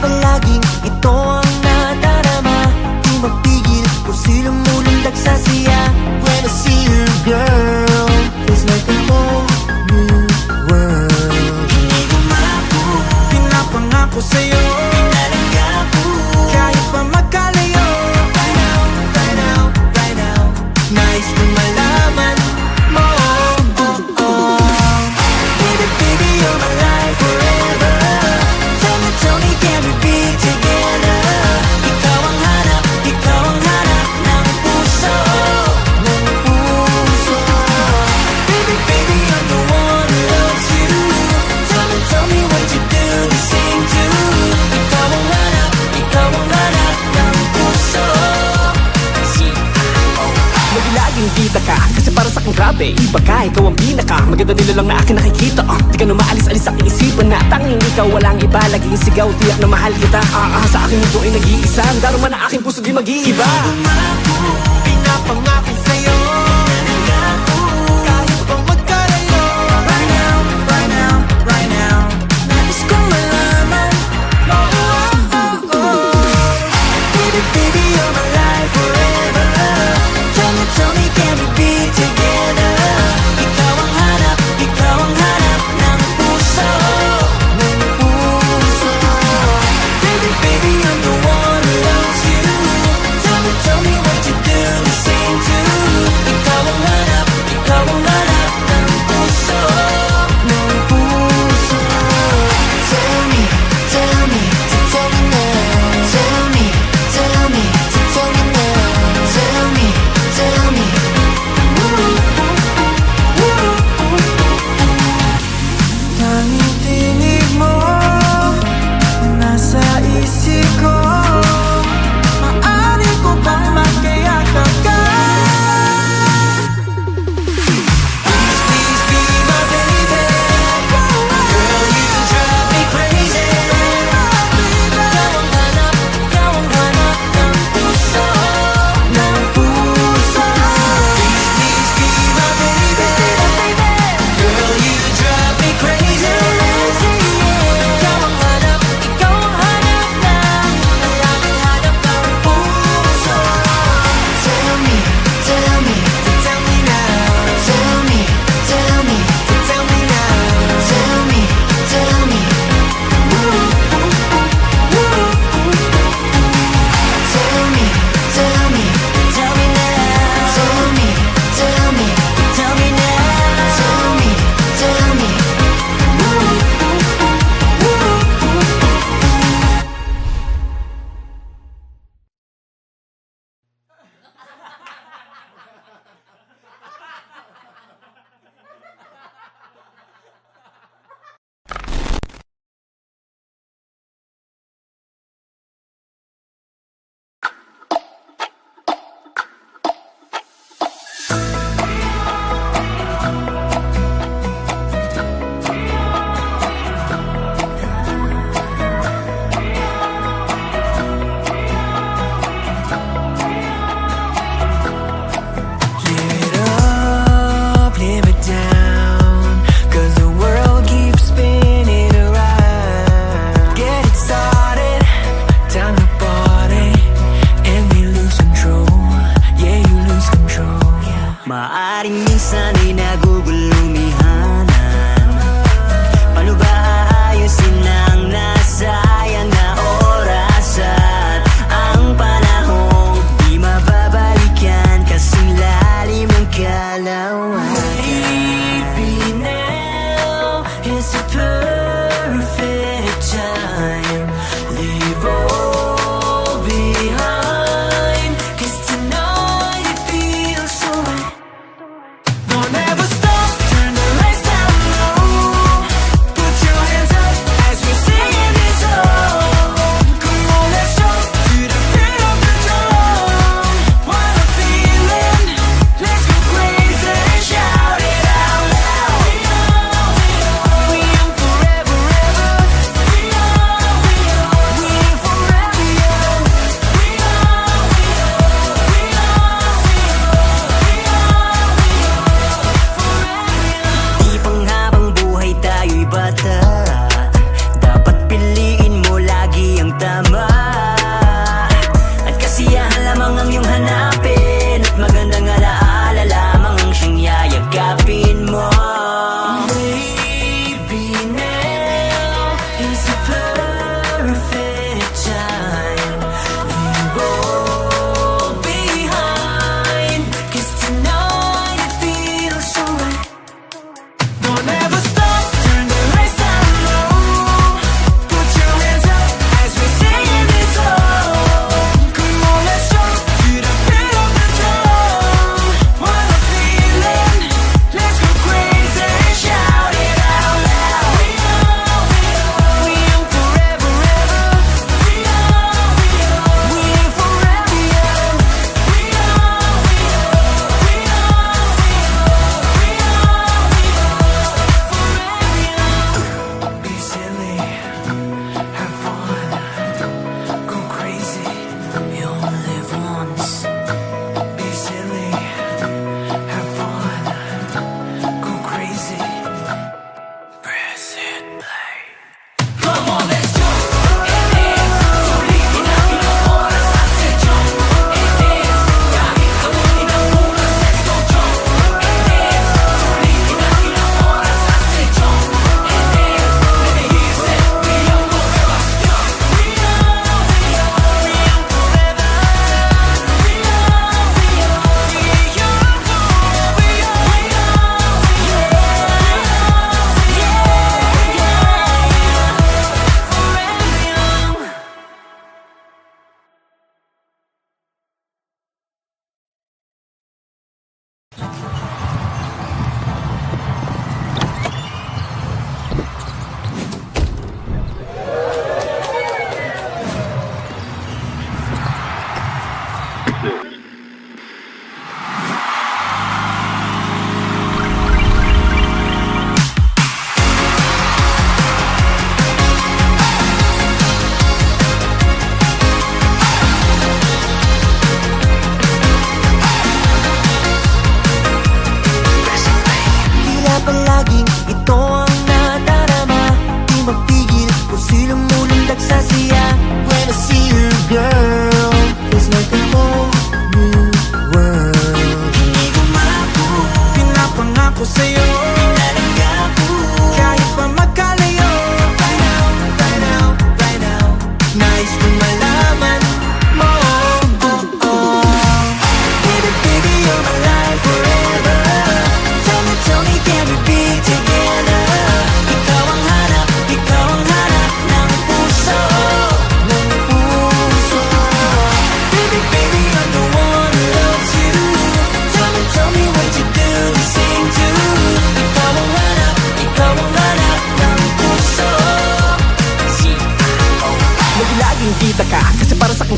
palaging ito ang nadarama. Di mapigil kung sino mulundag sa siya. When I see you, girl, feels like a whole new world. Hindi gumako, pinapangako sa'yo, pinalangga ko, kahit pa magkalayo. Right now, right now, right now, nais kong malaman mo. Baby, baby, you're my life forever. Tell me, can we be together? Ikaw ang hanap ng puso, ng puso. Baby, baby, I'm the one who loves you. Tell me what you do the same too. Ikaw ang hanap ng puso. Laging kita ka, kasi para sa akin grabe, iba ka, ikaw ang pinaka maganda nila lang na akin nakikita. Di ka na maalis-alis sa aking isipan na tanging ikaw, walang iba. Laging sigaw, tiyak na mahal kita. Sa akin mundo ay nag-iisa, darama na aking puso di mag-iiba. Gumako, pinapangako sa'yo, pinalangga ko, kahit pa magkalayo. Right now, right now, right now, nais kong malaman. Baby, baby, you're my life forever. Tell me, can we be together? Ikaw ang hanap ng puso, ng puso. Baby, baby, I'm the one who loves you. Tell me what you do the same too.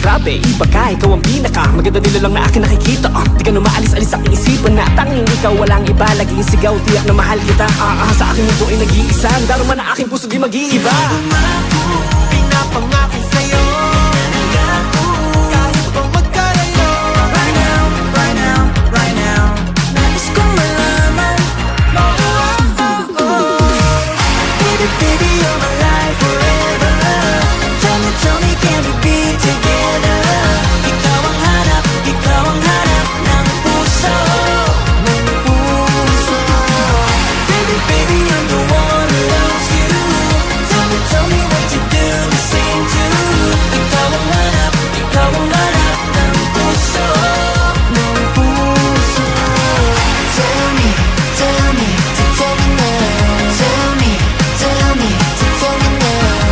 grabe, iba ka, ikaw ang pinaka maganda nila lang na akin nakikita. Di ka na maalis-alis sa aking isipan na tanging ikaw, walang iba. Laging sigaw, tiyak na mahal kita. Sa akin mundo ay nag-iisa, darama na aking puso di mag-iiba. Pinapangako sa'yo, kahit pa magkalayo. Right now, right now, right now, nais kong malaman. Baby, baby, you're my life forever. Tell me, can we be together? Ikaw ang hanap ng puso, ng puso. Baby, baby, I'm the one who loves you. Tell me what you do the same too. Ikaw ang hanap ng puso, ng puso. Tell me now. Tell me now.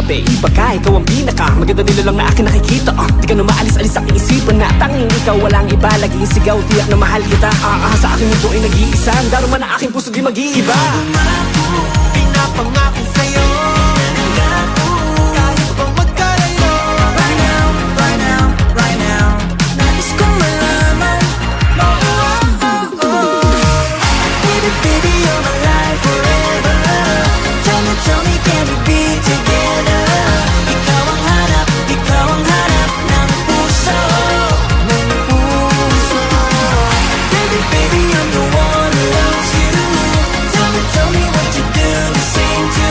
grabe, iba ka, ikaw ang pinaka maganda nila lang na akin nakikita. Di ka na maalis-alis sa aking isipan na tanging ikaw, walang iba. Laging sigaw, tiyak na mahal kita. Sa akin ito ay nag-iisa, darama na aking puso di mag-iiba. Pinapangako sa'yo, kahit pang magkalayo. Right now, right now, right now, nais kong malaman. Baby, baby, you're my life forever. Tell me, can we be together? Ikaw ang hanap ng puso, ng puso. Baby, baby, I'm the one who loves you. Tell me what you do to sing to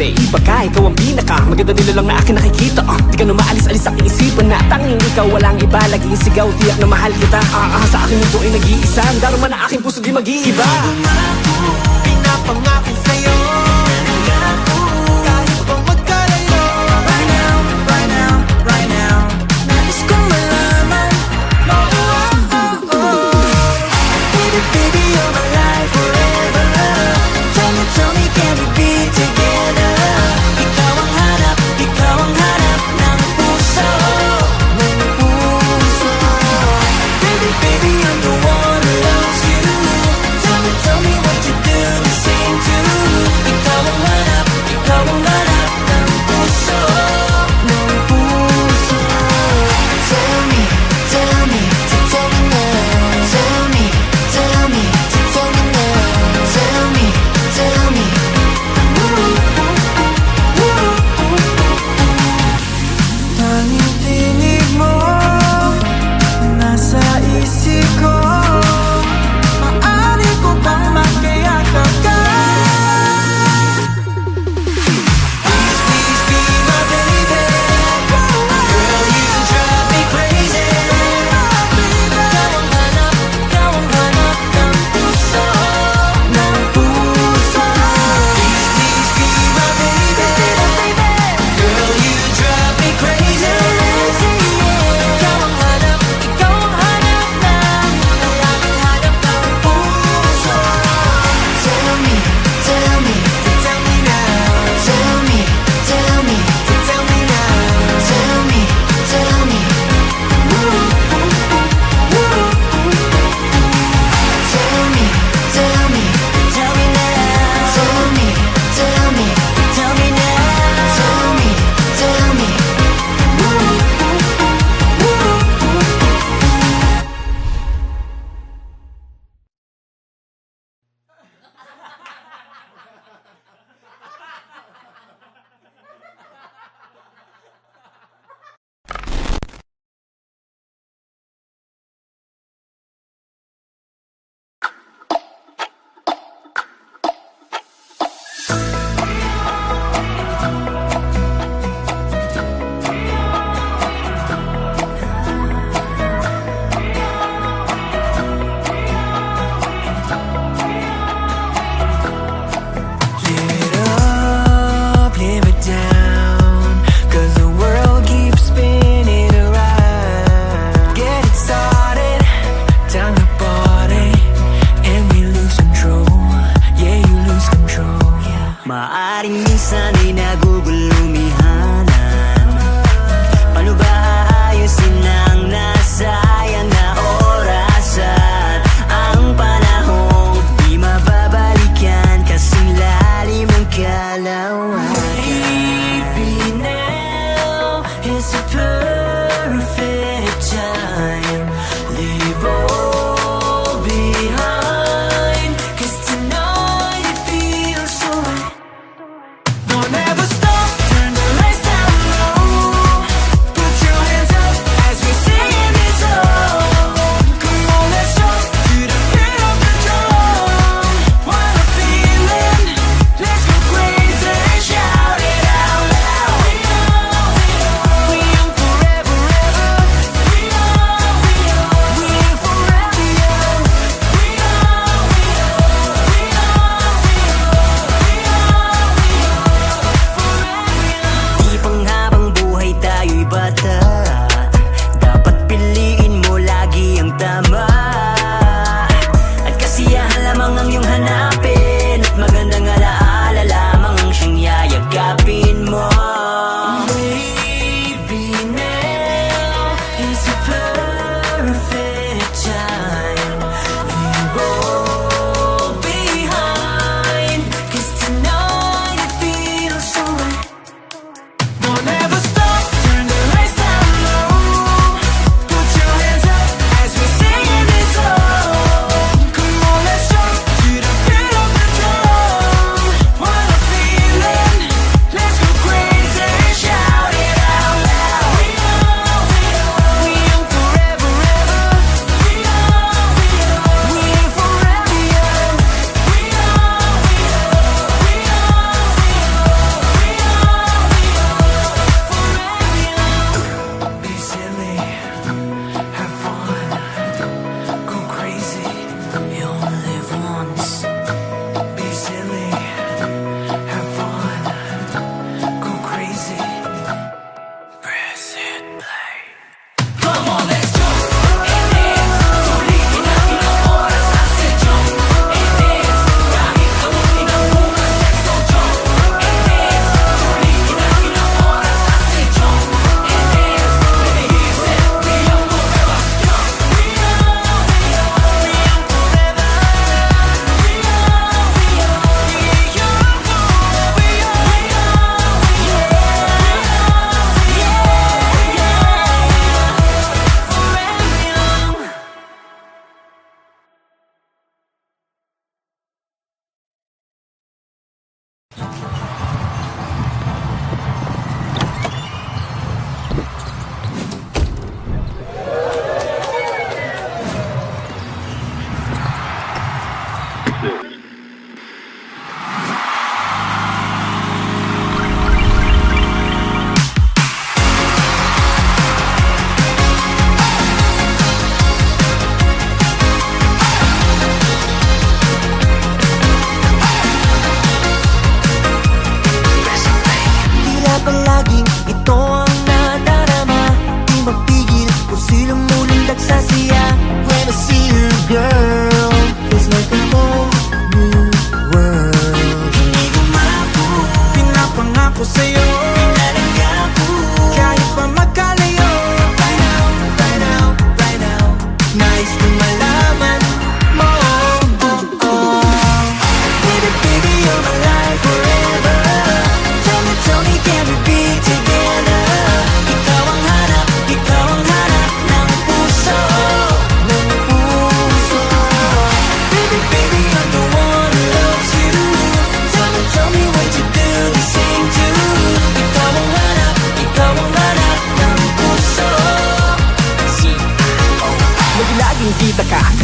grabe, iba ka, ikaw ang pinaka maganda nila lang na akin nakikita. Di ka na maalis-alis sa aking isipan na tanging ikaw walang iba. Laging sigaw, tiyak na mahal kita. Sa akin mundo ay nag-iisa, darama na aking puso di mag-iiba. Pinapangako sa'yo, kahit pa magkalayo. Right now, right now, right now, nais kong malaman. Baby, baby, you're my life forever. Tell me, can we be together? Ikaw ang hanap ng puso, ng puso. Baby, baby, I'm the one who loves you. Tell me what you do to sing to.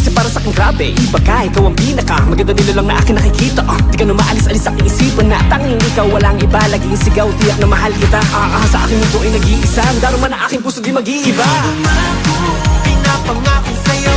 Kasi para sa akin grabe, iba ka, ikaw ang pinaka maganda nila lang na akin nakikita. Di ka na maalis-alis sa aking isipan na tanging ikaw, walang iba. Laging sigaw, tiyak na mahal kita. Sa akin mundo ay nag-iisa, ang daruma na aking puso di mag-iiba. Pinapangako sa'yo